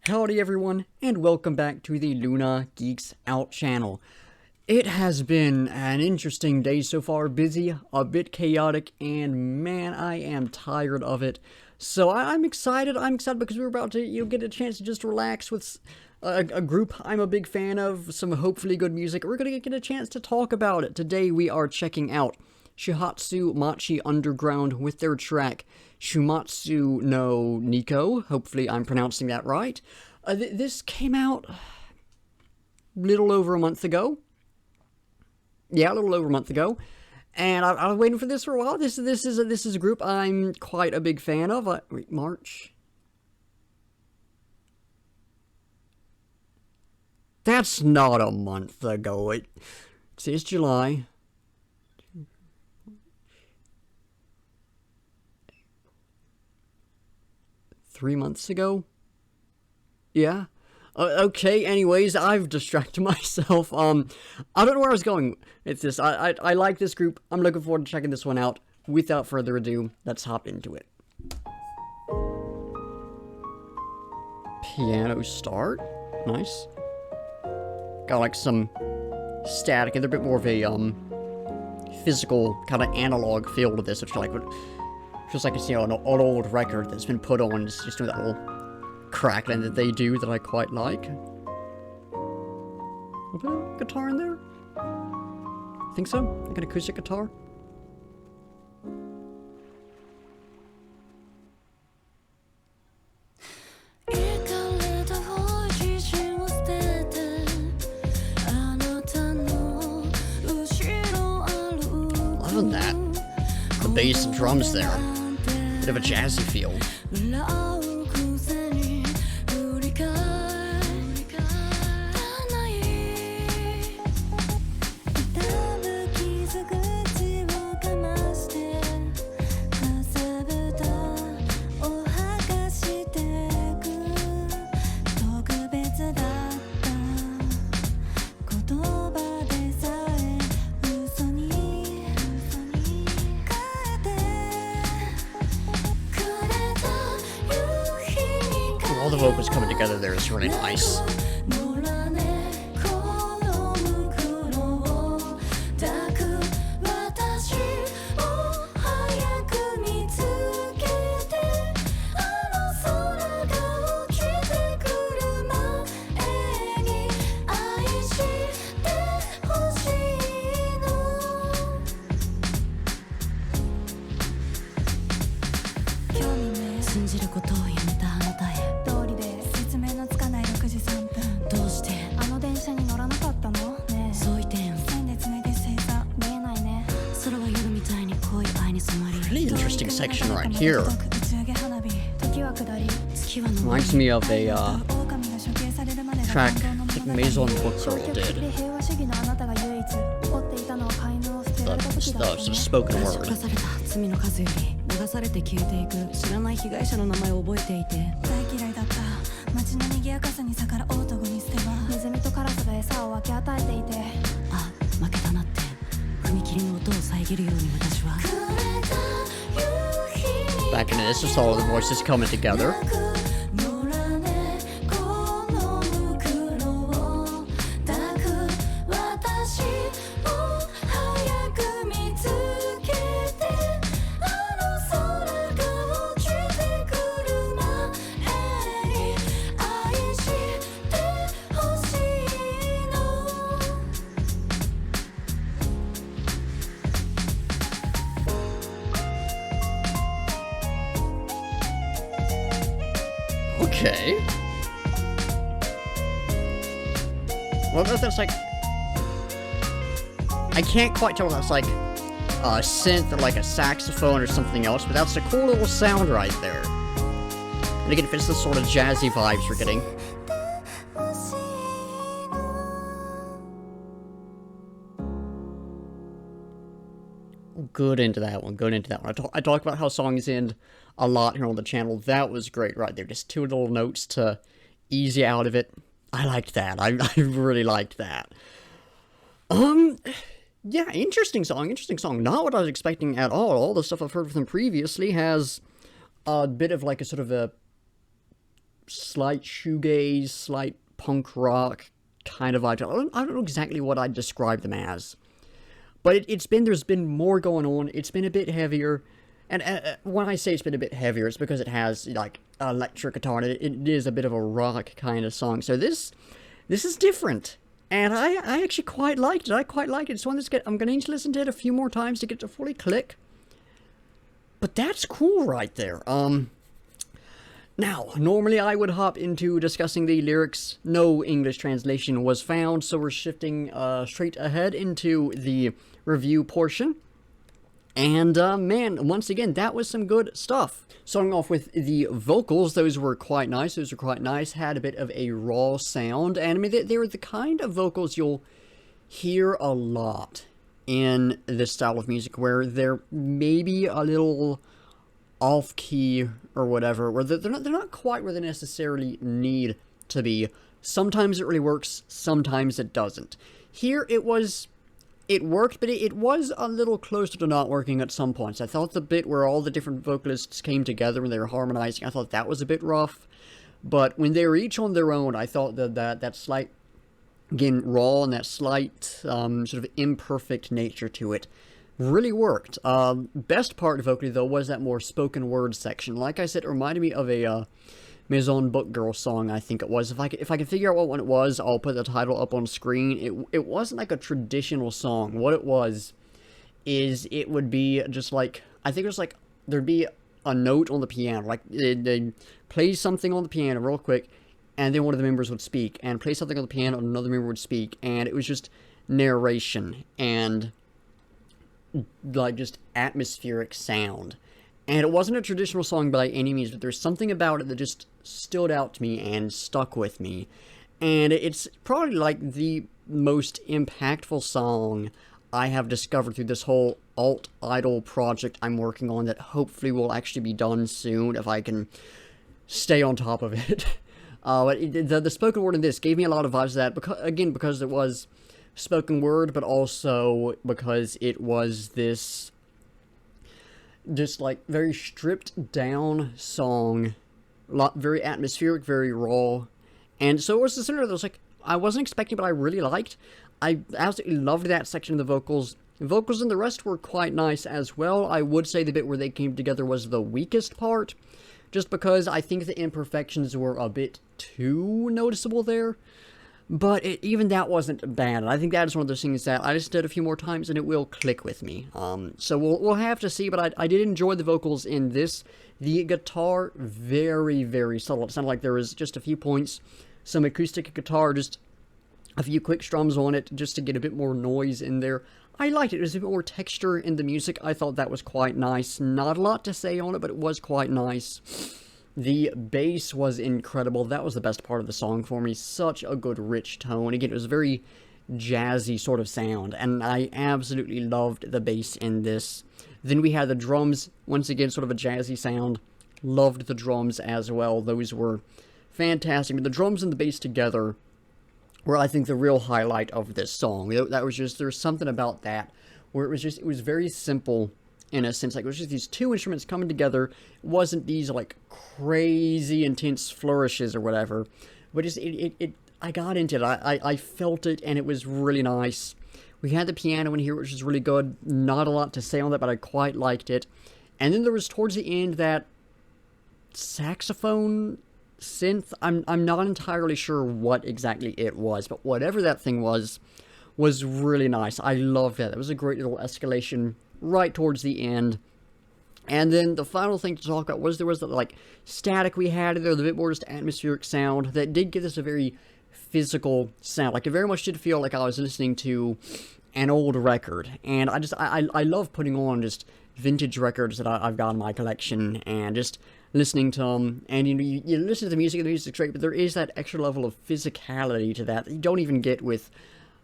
Howdy everyone, and welcome back to the Luna Geeks Out channel. It has been an interesting day so far, busy, a bit chaotic, and man, I am tired of it. So I'm excited because we're about to get a chance to just relax with a group I'm a big fan of, some hopefully good music. We're going to get a chance to talk about it. Today we are checking out Shihatsu-machi Underground with their track shumatsu-no-neko. Hopefully I'm pronouncing that right. This came out a little over a month ago. Yeah, a little over a month ago. And I was waiting for this for a while. This is a group I'm quite a big fan of. Wait, March? That's not a month ago. It says July. 3 months ago? Yeah? Okay, anyways, I've distracted myself. I don't know where I was going. It's this. I like this group. I'm looking forward to checking this one out. Without further ado, let's hop into it. Piano start. Nice. Got like some static, and they're a bit more of a physical, kind of analog feel to this, which I like. Feels like it's, an old record that's been put on. It's just doing that little crackling that they do that I quite like. A bit of guitar in there? Think so? Like an acoustic guitar? Loving that. The bass and drums there. Bit of a jazzy feel. All the vocals coming together there is really nice. Really interesting section right here. Reminds me of a track I think Maison Bookgirl did. The sort of spoken word. Back in this, just all of the voices coming together. Okay. Well, that's like... I can't quite tell if that's like a synth or like a saxophone or something else, but that's a cool little sound right there. And again, it fits the sort of jazzy vibes we're getting. Good into that one, good into that one. I talk about how songs end a lot here on the channel. That was great right there. Just two little notes to ease you out of it. I liked that. I really liked that. Yeah, interesting song. Not what I was expecting at all. All the stuff I've heard from them previously has a bit of like a sort of a slight shoegaze, slight punk rock kind of vibe. I don't know exactly what I'd describe them as. But there's been more going on. It's been a bit heavier. And when I say it's been a bit heavier, it's because it has, like, electric guitar, and it is a bit of a rock kind of song. So this is different. And I actually quite liked it. I quite like it. It's one that's I'm going to need to listen to it a few more times to get to fully click. But that's cool right there. Now, normally I would hop into discussing the lyrics. No English translation was found, so we're shifting straight ahead into the review portion. And, man, once again, that was some good stuff. Starting off with the vocals, those were quite nice. Had a bit of a raw sound. And, I mean, they were the kind of vocals you'll hear a lot in this style of music, where they're maybe a little off-key or whatever, where they're not quite where they necessarily need to be. Sometimes it really works, sometimes it doesn't. Here, it worked, but it was a little closer to not working at some points. I thought the bit where all the different vocalists came together when they were harmonizing, I thought that was a bit rough. But when they were each on their own, I thought that slight, again, raw and that slight sort of imperfect nature to it really worked. Best part vocally, though, was that more spoken word section. Like I said, it reminded me of a Maison Book Girl song, I think it was. If I can figure out what one it was, I'll put the title up on screen. It wasn't like a traditional song. What it was is it would be just like, I think it was like, there'd be a note on the piano. Like, they'd play something on the piano real quick, and then one of the members would speak, and play something on the piano, and another member would speak, and it was just narration, and like just atmospheric sound. And it wasn't a traditional song by any means, but there's something about it that just stood out to me and stuck with me. And it's probably like the most impactful song I have discovered through this whole alt-idol project I'm working on that hopefully will actually be done soon if I can stay on top of it. But the spoken word in this gave me a lot of vibes of that, because it was spoken word, but also because it was this just like very stripped down song, very atmospheric, very raw. And so it was the center that was like, I wasn't expecting, but I really liked. I absolutely loved that section of the vocals. The vocals and the rest were quite nice as well. I would say the bit where they came together was the weakest part, just because I think the imperfections were a bit too noticeable there. But even that wasn't bad, and I think that is one of those things that I just did a few more times and it will click with me. So we'll have to see, but I did enjoy the vocals in this. The guitar, very, very subtle. It sounded like there was just a few points, some acoustic guitar, just a few quick strums on it, just to get a bit more noise in there. I liked it. There's a bit more texture in the music. I thought that was quite nice. Not a lot to say on it, but it was quite nice. The bass was incredible. That was the best part of the song for me. Such a good, rich tone. Again, it was a very jazzy sort of sound, and I absolutely loved the bass in this. Then we had the drums. Once again, sort of a jazzy sound. Loved the drums as well. Those were fantastic. But the drums and the bass together were, I think, the real highlight of this song. That was just, there's something about that where it was very simple. In a sense, like, it was just these two instruments coming together. It wasn't these, like, crazy, intense flourishes or whatever. But just, I got into it. I felt it, and it was really nice. We had the piano in here, which is really good. Not a lot to say on that, but I quite liked it. And then there was, towards the end, that saxophone synth. I'm not entirely sure what exactly it was, but whatever that thing was really nice. I loved that. It was a great little escalation right towards the end. And then the final thing to talk about was there was the, like, static we had there, the bit more just atmospheric sound that did give us a very physical sound. Like, it very much did feel like I was listening to an old record. And I love putting on just vintage records that I've got in my collection and just listening to them. And you listen to the music, and the music's great, but there is that extra level of physicality to that you don't even get with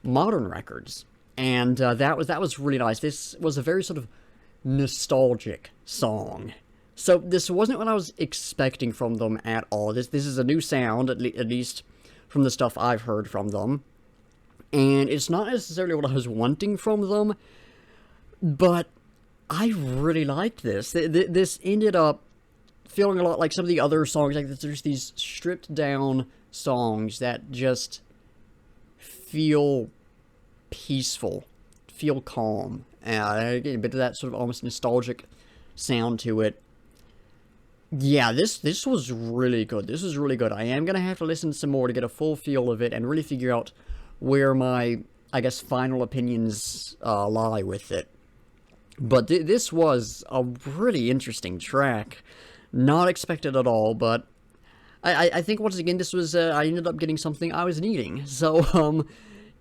modern records. And that was really nice. This was a very sort of nostalgic song. So this wasn't what I was expecting from them at all. This is a new sound, at least from the stuff I've heard from them. And it's not necessarily what I was wanting from them, but I really liked this. This ended up feeling a lot like some of the other songs, like there's these stripped down songs that just feel peaceful, feel calm, and get a bit of that sort of almost nostalgic sound to it. Yeah, this was really good. This was really good. I am going to have to listen some more to get a full feel of it and really figure out where my, I guess, final opinions lie with it. But this was a really interesting track. Not expected at all, but I think once again this was, I ended up getting something I was needing. So,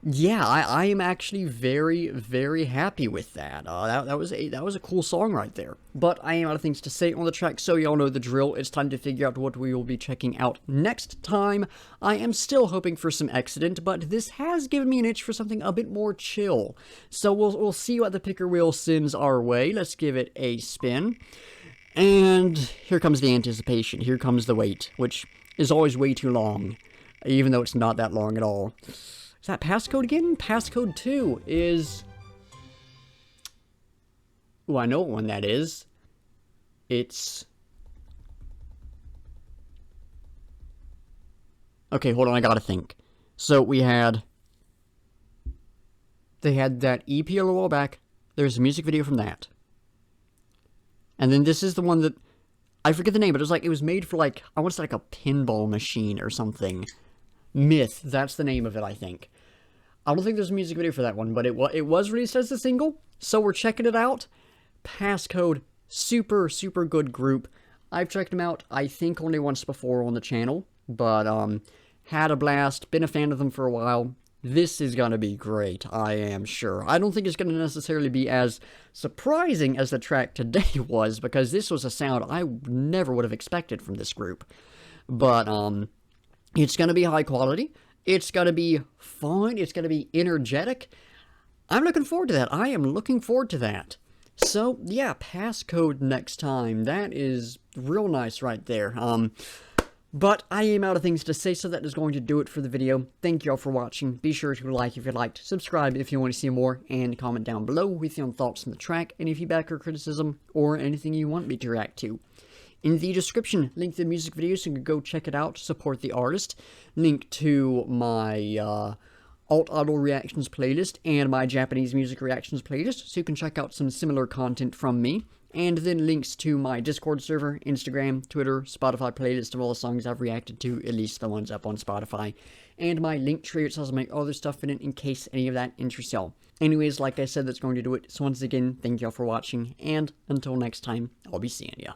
yeah, I am actually very, very happy with that. That was a cool song right there. But I am out of things to say on the track, so y'all know the drill. It's time to figure out what we will be checking out next time. I am still hoping for some Accident, but this has given me an itch for something a bit more chill. So we'll see what the picker wheel sends our way. Let's give it a spin. And here comes the anticipation. Here comes the wait, which is always way too long, even though it's not that long at all. Is that passcode again? Passcode 2 is... Ooh, I know what one that is. It's... Okay, hold on, I gotta think. So we had... They had that EP a little while back. There's a music video from that. And then this is the one that... I forget the name, but it was made for like... I want to say like a pinball machine or something. Myth, that's the name of it, I think. I don't think there's a music video for that one, but it was released as a single, so we're checking it out. Passcode, super, super good group. I've checked them out, I think, only once before on the channel, but, had a blast, been a fan of them for a while. This is gonna be great, I am sure. I don't think it's gonna necessarily be as surprising as the track today was, because this was a sound I never would have expected from this group. But, it's going to be high quality, it's going to be fun, it's going to be energetic. I'm looking forward to that. I am looking forward to that. So, yeah, passcode next time. That is real nice right there. But I am out of things to say, so that is going to do it for the video. Thank you all for watching. Be sure to like if you liked, subscribe if you want to see more, and comment down below with your own thoughts on the track, any feedback or criticism, or anything you want me to react to. In the description, link to the music video so you can go check it out, support the artist. Link to my alt-auto reactions playlist and my Japanese music reactions playlist, so you can check out some similar content from me. And then links to my Discord server, Instagram, Twitter, Spotify playlist of all the songs I've reacted to, at least the ones up on Spotify. And my link tree, which has my other stuff in it in case any of that interests y'all. Anyways, like I said, that's going to do it. So once again, thank y'all for watching, and until next time, I'll be seeing ya.